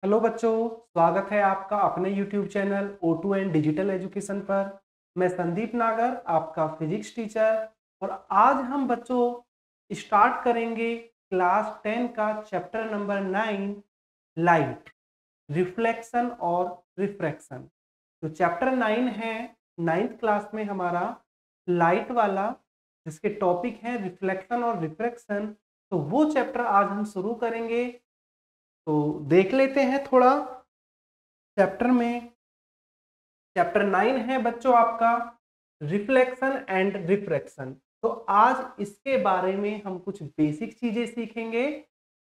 Hello बच्चों, स्वागत है आपका अपने YouTube channel O2 and digital education पर। मैं संदीप नागर, आपका फिजिक्स टीचर। और आज हम बच्चों स्टार्ट करेंगे क्लास 10 का चैप्टर नंबर 9, लाइट, रिफ्लेक्शन और रिफ्रैक्शन। तो चैप्टर 9 है, 9th क्लास में हमारा लाइट वाला, जिसके टॉपिक है रिफ्लेक्शन और रिफ्रैक्शन। तो वो चैप्टर आज हम शुरू करेंगे। तो देख लेते हैं थोड़ा चैप्टर में। चैप्टर 9 है बच्चों आपका रिफ्लेक्शन एंड रिफ्रैक्शन। तो आज इसके बारे में हम कुछ बेसिक चीजें सीखेंगे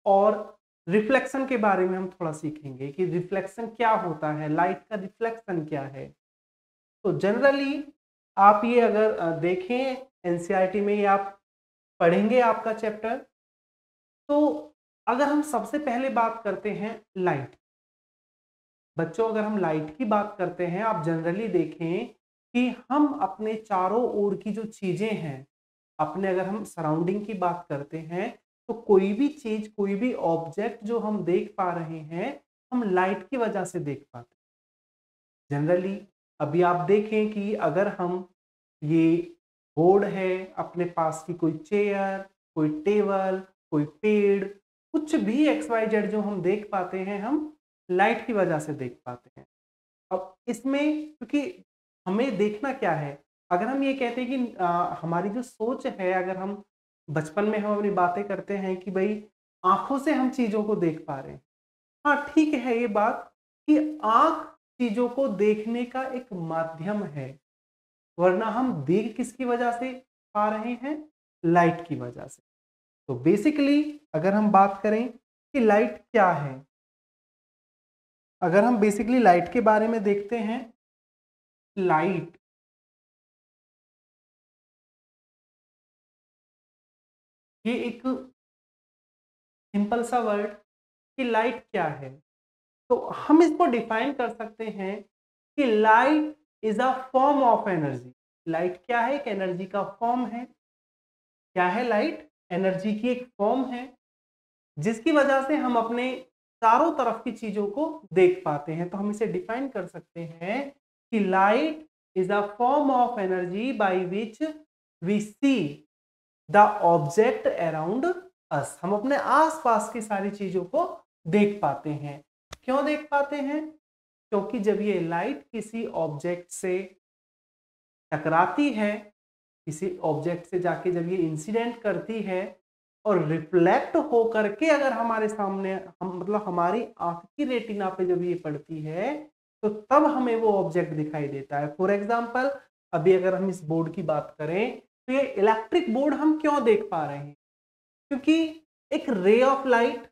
और रिफ्लेक्शन के बारे में हम थोड़ा सीखेंगे कि रिफ्लेक्शन क्या होता है, लाइट का रिफ्लेक्शन क्या है। तो जनरली आप ये अगर देखें एनसीईआरटी में ये आप पढ़ेंगे आपका चैप्टर। तो अगर हम सबसे पहले बात करते हैं लाइट, बच्चों अगर हम लाइट की बात करते हैं, आप जनरली देखें कि हम अपने चारों ओर की जो चीजें हैं, अपने अगर हम सराउंडिंग की बात करते हैं, तो कोई भी चीज, कोई भी ऑब्जेक्ट जो हम देख पा रहे हैं, हम लाइट की वजह से देख पाते हैं जनरली। अभी आप देखें कि अगर हम ये बोर्ड है, अपने पास की कोई चेयर, कोई टेबल, कोई पेड़, कुछ भी एक्स वाई जेड जो हम देख पाते हैं, हम लाइट की वजह से देख पाते हैं। अब इसमें क्योंकि हमें देखना क्या है, अगर हम ये कहते हैं कि हमारी जो सोच है, अगर हम बचपन में हम अपनी बातें करते हैं कि भाई आंखों से हम चीजों को देख पा रहे हैं। हाँ ठीक है ये बात कि आंख चीजों को देखने का एक माध्यम है, वरना हम देख किसकी वजह से पा रहे हैं? लाइट की वजह से। तो बेसिकली अगर हम बात करें कि लाइट क्या है, अगर हम बेसिकली लाइट के बारे में देखते हैं, लाइट ये एक सिंपल सा वर्ड कि लाइट क्या है। तो हम इसको डिफाइन कर सकते हैं कि light is a form of energy. Light क्या है? एक एनर्जी का फॉर्म है। क्या है लाइट? एनर्जी की एक फॉर्म है, जिसकी वजह से हम अपने चारों तरफ की चीजों को देख पाते हैं। तो हम इसे डिफाइन कर सकते हैं कि light is a form of energy by which we see the object around us. हम अपने आसपास की सारी चीजों को देख पाते हैं। क्यों देख पाते हैं? क्योंकि जब ये लाइट किसी ऑब्जेक्ट से टकराती है, किसी ऑब्जेक्ट से जाके जब ये इंसिडेंट करती है और रिफ्लेक्ट हो करके अगर हमारे सामने, हम मतलब हमारी आंख की रेटिना पे जब ये पड़ती है, तो तब हमें वो ऑब्जेक्ट दिखाई देता है। फॉर एग्जांपल, अभी अगर हम इस बोर्ड की बात करें, तो ये इलेक्ट्रिक बोर्ड हम क्यों देख पा रहे हैं? क्योंकि एक रे ऑफ लाइट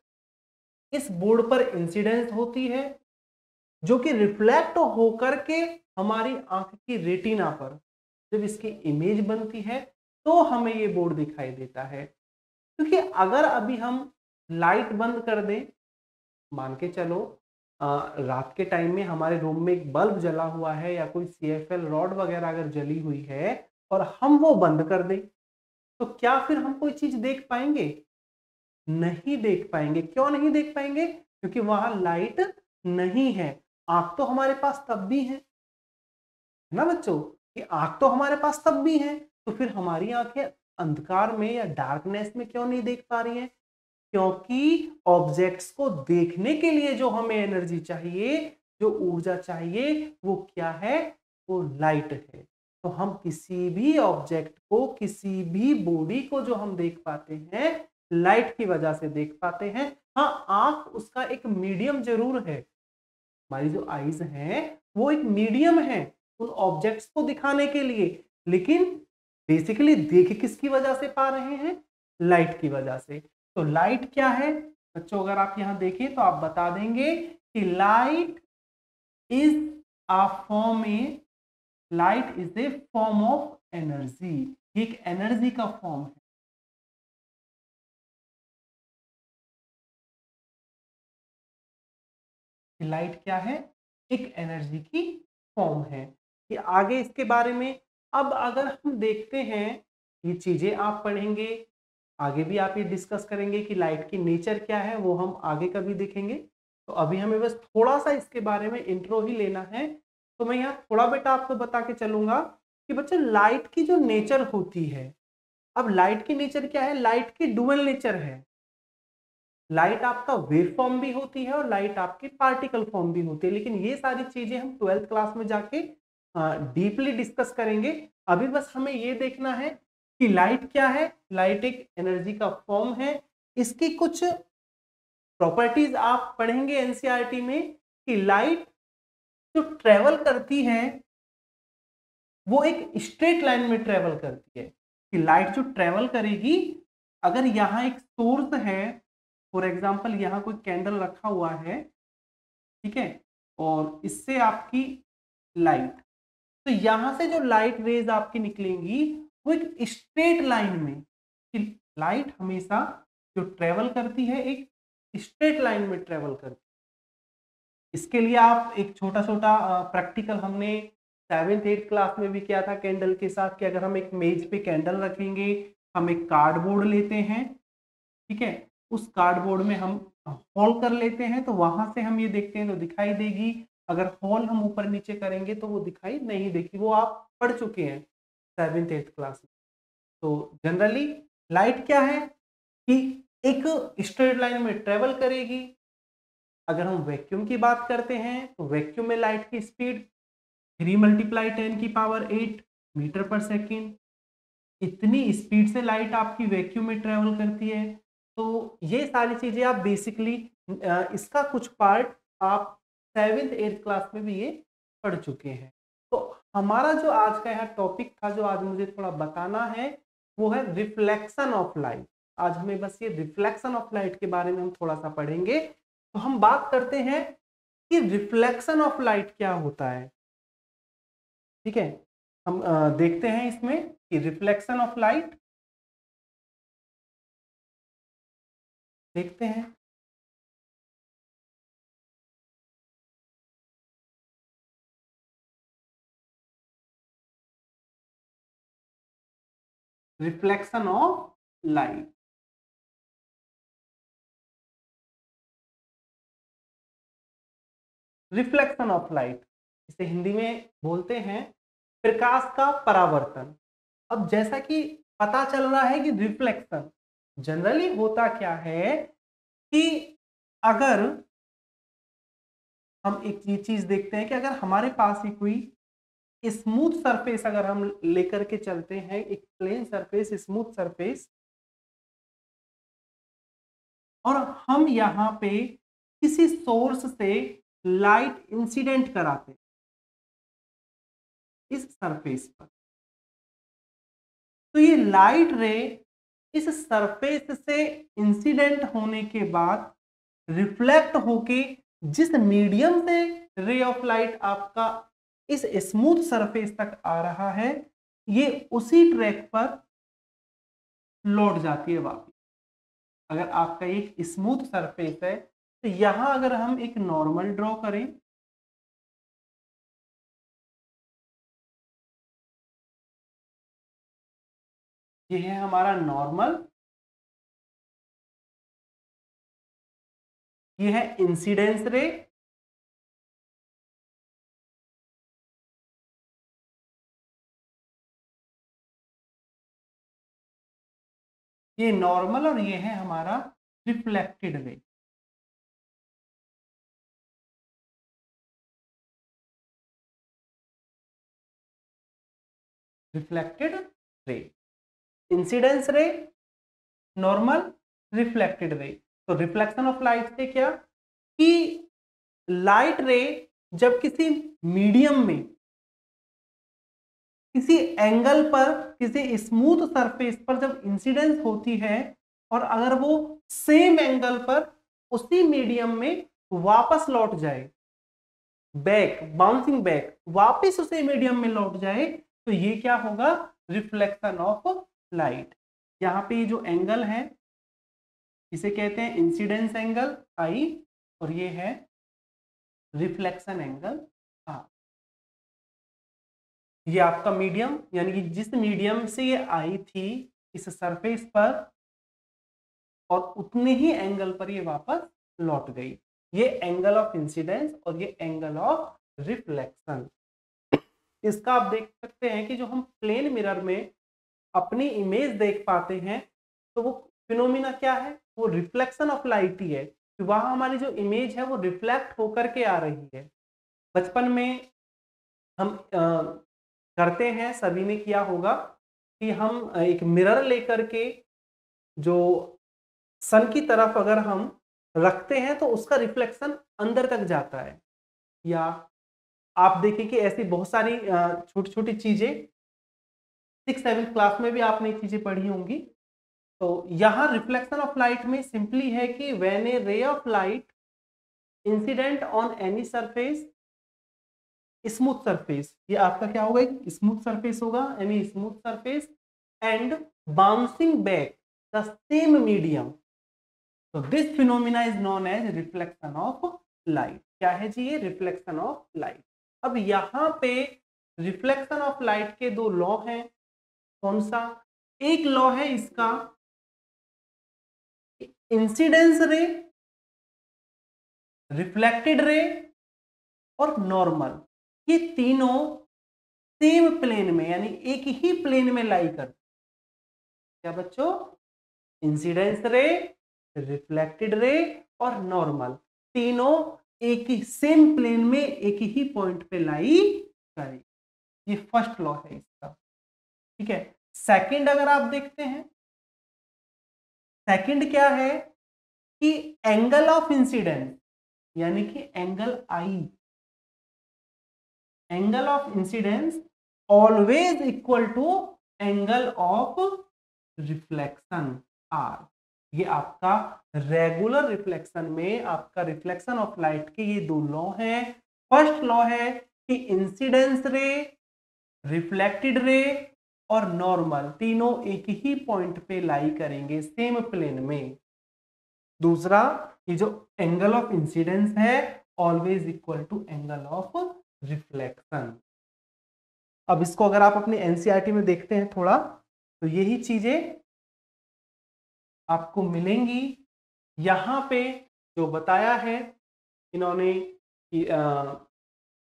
इस बोर्ड पर इंसिडेंस होती है, जो कि रिफ्लेक्ट होकर के हमारी आंख की रेटिना पर जब इसकी इमेज बनती है, तो हमें ये बोर्ड दिखाई देता है। क्योंकि अगर अभी हम लाइट बंद कर दें, मान के चलो रात के टाइम में हमारे रूम में एक बल्ब जला हुआ है या कोई सीएफएल रॉड वगैरह अगर जली हुई है और हम वो बंद कर दें, तो क्या फिर हम कोई चीज देख पाएंगे? नहीं देख पाएंगे। क्यों नहीं देख पाएंगे? क्योंकि वहां लाइट नहीं है। आंख तो हमारे पास तब भी है ना बच्चों, कि आंख तो हमारे पास तब भी है। तो फिर हमारी आंखें अंधकार में या डार्कनेस में क्यों नहीं देख पा रही हैं? क्योंकि ऑब्जेक्ट्स को देखने के लिए जो हमें एनर्जी चाहिए, जो ऊर्जा चाहिए, वो क्या है? वो लाइट है। तो हम किसी भी ऑब्जेक्ट को, किसी भी बॉडी को जो हम देख पाते हैं, लाइट की वजह से देख पाते हैं। हाँ, आंख उसका एक मीडियम जरूर है। हमारी जो आईज हैं वो एक मीडियम है उन ऑब्जेक्ट्स को दिखाने के लिए, लेकिन बेसिकली देख किसकी वजह से पा रहे हैं? लाइट की वजह से। तो लाइट क्या है बच्चों? अगर आप यहां देखें तो आप बता देंगे कि light is a form A light is a form of energy. एक एनर्जी का फॉर्म है। लाइट क्या है? एक एनर्जी की फॉर्म है। कि आगे इसके बारे में अब अगर हम देखते हैं, ये चीजें आप पढ़ेंगे, आगे भी आप ये डिस्कस करेंगे कि लाइट की नेचर क्या है, वो हम आगे कभी देखेंगे। तो अभी हमें बस थोड़ा सा इसके बारे में इंट्रो ही लेना है। तो मैं यहाँ थोड़ा बेटा आपको बता के चलूंगा कि बच्चों लाइट की जो नेचर होती है, अब लाइट की नेचर क्या है, लाइट की डुअल नेचर है। लाइट आपका वेव फॉर्म भी होती है और लाइट आपकी पार्टिकल फॉर्म भी होती है, लेकिन ये सारी चीजें हम 12th क्लास में जाके डीपली डिस्कस करेंगे। अभी बस हमें ये देखना है कि लाइट क्या है। लाइट एक एनर्जी का फॉर्म है। इसकी कुछ प्रॉपर्टीज आप पढ़ेंगे एनसीईआरटी में कि लाइट जो ट्रेवल करती है वो एक स्ट्रेट लाइन में ट्रेवल करती है। कि लाइट जो ट्रेवल करेगी, अगर यहाँ एक सोर्स है, फॉर एग्जांपल यहाँ कोई कैंडल रखा हुआ है, ठीक है, और इससे आपकी लाइट, तो यहां से जो लाइट रेज आपकी निकलेंगी वो एक स्ट्रेट लाइन में, कि लाइट हमेशा जो ट्रेवल करती है एक स्ट्रेट लाइन में ट्रेवल करती है। इसके लिए आप एक छोटा छोटा प्रैक्टिकल हमने 7th 8th क्लास में भी किया था कैंडल के साथ, कि अगर हम एक मेज पे कैंडल रखेंगे, हम एक कार्डबोर्ड लेते हैं, ठीक है, उस कार्डबोर्ड में हम होल कर लेते हैं, तो वहां से हम ये देखते हैं तो दिखाई देगी। अगर होल हम ऊपर नीचे करेंगे तो वो दिखाई नहीं देगी। वो आप पढ़ चुके हैं 7th 8th क्लास में। तो जनरली लाइट क्या है कि एक स्ट्रेट लाइन में ट्रेवल करेगी। अगर हम वैक्यूम की बात करते हैं तो वैक्यूम में लाइट की स्पीड 3 × 10⁸ मीटर पर सेकेंड, इतनी स्पीड से लाइट आपकी वैक्यूम में ट्रेवल करती है। तो ये सारी चीजें आप बेसिकली इसका कुछ पार्ट आप 7th 8th क्लास में भी ये पढ़ चुके हैं। तो हमारा जो आज का यहाँ टॉपिक था, जो आज मुझे थोड़ा बताना है, वो है रिफ्लेक्शन ऑफ लाइट। आज हमें बस ये रिफ्लेक्शन ऑफ लाइट के बारे में हम थोड़ा सा पढ़ेंगे। तो हम बात करते हैं कि रिफ्लेक्शन ऑफ लाइट क्या होता है, ठीक है। हम देखते हैं इसमें कि रिफ्लेक्शन ऑफ लाइट देखते हैं। Reflection of light, reflection of light, इसे हिंदी में बोलते हैं प्रकाश का परावर्तन। अब जैसा कि पता चल रहा है कि रिफ्लेक्शन जनरली होता क्या है कि अगर हम एक ये चीज देखते हैं कि अगर हमारे पास ही कोई स्मूथ सरफेस अगर हम लेकर के चलते हैं, एक प्लेन सरफेस, स्मूथ सरफेस, और हम यहाँ पे किसी सोर्स से लाइट इंसिडेंट कराते हैं इस सरफेस पर, तो ये लाइट रे इस सरफेस से इंसिडेंट होने के बाद रिफ्लेक्ट होके जिस मीडियम से रे ऑफ लाइट आपका इस स्मूथ सरफेस तक आ रहा है, ये उसी ट्रैक पर लौट जाती है वापस। अगर आपका एक स्मूथ सरफेस है तो यहां अगर हम एक नॉर्मल ड्रॉ करें, ये है हमारा नॉर्मल, ये है इंसिडेंस रे, ये नॉर्मल, और ये है हमारा reflected ray. Reflected ray, incidence रे, नॉर्मल, रिफ्लेक्टेड रे। तो रिफ्लेक्शन ऑफ लाइट से क्या कि लाइट रे जब किसी मीडियम में किसी एंगल पर किसी स्मूथ सरफेस पर जब इंसिडेंस होती है, और अगर वो सेम एंगल पर उसी मीडियम में वापस लौट जाए, बैक बाउंसिंग बैक वापस उसी मीडियम में लौट जाए, तो ये क्या होगा, रिफ्लेक्शन ऑफ लाइट। यहाँ पे ये जो एंगल है इसे कहते हैं इंसिडेंस एंगल आई, और ये है रिफ्लेक्शन एंगल आर। ये आपका मीडियम, यानी कि जिस मीडियम से ये आई थी इस सरफेस पर, और उतने ही एंगल पर ये वापस लौट गई। ये एंगल ऑफ इंसिडेंस और ये एंगल ऑफ रिफ्लेक्शन। इसका आप देख सकते हैं कि जो हम प्लेन मिरर में अपनी इमेज देख पाते हैं तो वो फिनोमिना क्या है, वो रिफ्लेक्शन ऑफ लाइट ही है। वहां हमारी जो इमेज है वो रिफ्लेक्ट होकर के आ रही है। बचपन में हम करते हैं, सभी ने किया होगा कि हम एक मिरर लेकर के जो सन की तरफ अगर हम रखते हैं तो उसका रिफ्लेक्शन अंदर तक जाता है। या आप देखें कि ऐसी बहुत सारी छोटी छोटी चीजें 6th-7th क्लास में भी आपने ये चीजें पढ़ी होंगी। तो यहाँ रिफ्लेक्शन ऑफ लाइट में सिंपली है कि when a ray of light incident on any surface, smooth surface, ये आपका क्या होगा, स्मूथ सरफेस होगा, any smooth surface, and bouncing back the same medium, तो this phenomena is known as reflection of light. क्या है जी, ये रिफ्लेक्शन ऑफ लाइट। अब यहाँ पे रिफ्लेक्शन ऑफ लाइट के दो लॉ हैं। कौन सा? एक लॉ है इसका इंसिडेंस रे, रिफ्लेक्टेड रे और नॉर्मल, ये तीनों सेम प्लेन में यानी एक ही प्लेन में लाई करते। क्या बच्चों? इंसिडेंस रे, रिफ्लेक्टेड रे और नॉर्मल, तीनों एक ही सेम प्लेन में एक ही पॉइंट पे लाई करेगी। ये फर्स्ट लॉ है इसका, ठीक है। सेकंड अगर आप देखते हैं, सेकंड क्या है कि एंगल ऑफ इंसिडेंस यानी कि angle i, angle of incidence always equal to angle of reflection r. ये आपका रेगुलर रिफ्लेक्शन में आपका रिफ्लेक्शन ऑफ लाइट के ये दो लॉ हैं। फर्स्ट लॉ है कि इंसिडेंस रे, रिफ्लेक्टेड रे और नॉर्मल तीनों एक ही पॉइंट पे लाई करेंगे सेम प्लेन में। दूसरा, ये जो एंगल ऑफ इंसिडेंस है always equal to angle of reflection. अब इसको अगर आप अपने एनसीईआरटी में देखते हैं थोड़ा, तो यही चीजें आपको मिलेंगी। यहाँ पे जो बताया है इन्होंने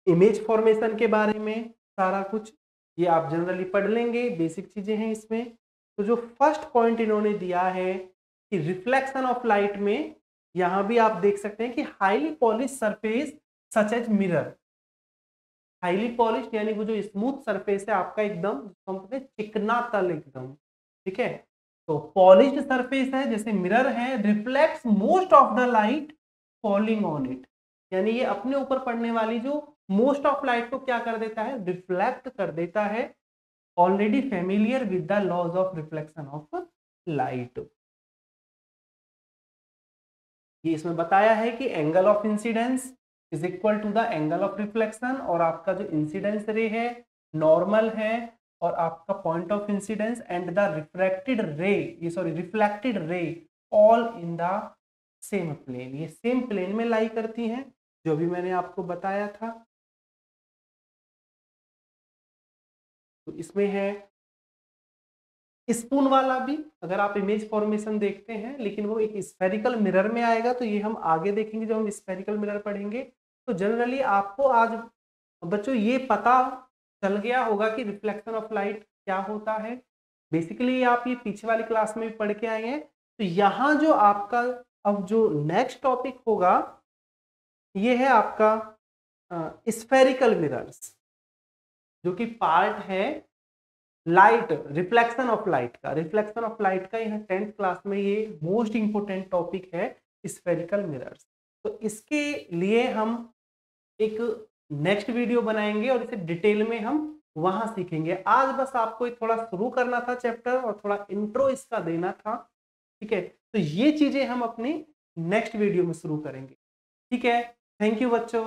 इमेज फॉर्मेशन के बारे में सारा कुछ, ये आप जनरली पढ़ लेंगे, बेसिक चीजें हैं इसमें। तो जो फर्स्ट पॉइंट इन्होंने दिया है कि रिफ्लेक्शन ऑफ लाइट में, यहाँ भी आप देख सकते हैं कि highly polish surface such as mirror, highly polish यानी वो जो स्मूथ सरफेस है आपका एकदम, जिसको हम कहते हैं चिकना तल एकदम, ठीक है। तो पॉलिश्ड सरफेस है जैसे मिरर है, reflects most of the light falling on it, यानी ये अपने ऊपर पड़ने वाली जो मोस्ट ऑफ लाइट को क्या कर देता है, रिफ्लेक्ट कर देता है। Already familiar with the laws of reflection of light. ये इसमें बताया है कि angle of incidence is equal to the angle of reflection, और आपका जो इंसिडेंस रे है नॉर्मल है, और आपका point of incidence and the refracted ray, ये sorry reflected ray all in the same plane, ये सेम प्लेन में लाई करती हैं, जो भी मैंने आपको बताया था। तो इसमें है स्पून वाला भी, अगर आप इमेज फॉर्मेशन देखते हैं, लेकिन वो एक स्फेरिकल मिरर में आएगा, तो ये हम आगे देखेंगे जब हम स्फेरिकल मिरर पढ़ेंगे। तो जनरली आपको आज बच्चों ये पता चल गया होगा कि रिफ्लेक्शन ऑफ लाइट क्या होता है। बेसिकली आप ये पीछे वाली क्लास में भी पढ़ के आए हैं। तो यहाँ जो आपका अब जो नेक्स्ट टॉपिक होगा ये है आपका स्फेरिकल मिरर्स, जो कि पार्ट है लाइट, रिफ्लेक्शन ऑफ लाइट का। रिफ्लेक्शन ऑफ लाइट का यहाँ 10th क्लास में ये मोस्ट इंपोर्टेंट टॉपिक है, स्फेरिकल मिरर्स। तो इसके लिए हम एक नेक्स्ट वीडियो बनाएंगे और इसे डिटेल में हम वहां सीखेंगे। आज बस आपको थोड़ा शुरू करना था चैप्टर और थोड़ा इंट्रो इसका देना था, ठीक है। तो ये चीजें हम अपनी नेक्स्ट वीडियो में शुरू करेंगे, ठीक है। थैंक यू बच्चों।